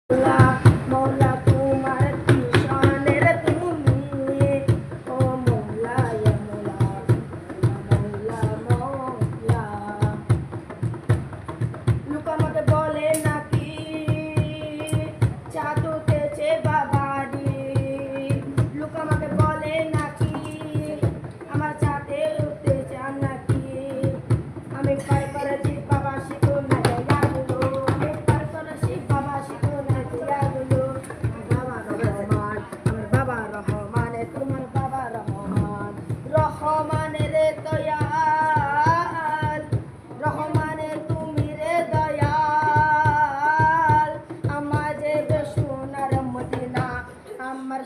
মৌলা তোমার কৃষ্ণের তুমি ও মৌলা মৌলা মৌলা লোক আমাকে বলে নাকি চাঁদ উঠেছে বাবারি লোক আমাকে বলে নাকি আমার চাঁদে উঠতে চান নাকি আমি পার করেছি বাবা শিখো না জায়গাগুলো আমি পার করেছি বাবা শিখো না জায়গাগুলো বাবা রহমান তোমার বাবা রহমান রহমানে রে দয়াল রহমানে তুমি রে দয়াল আমার যে সোনার মদিনা আমার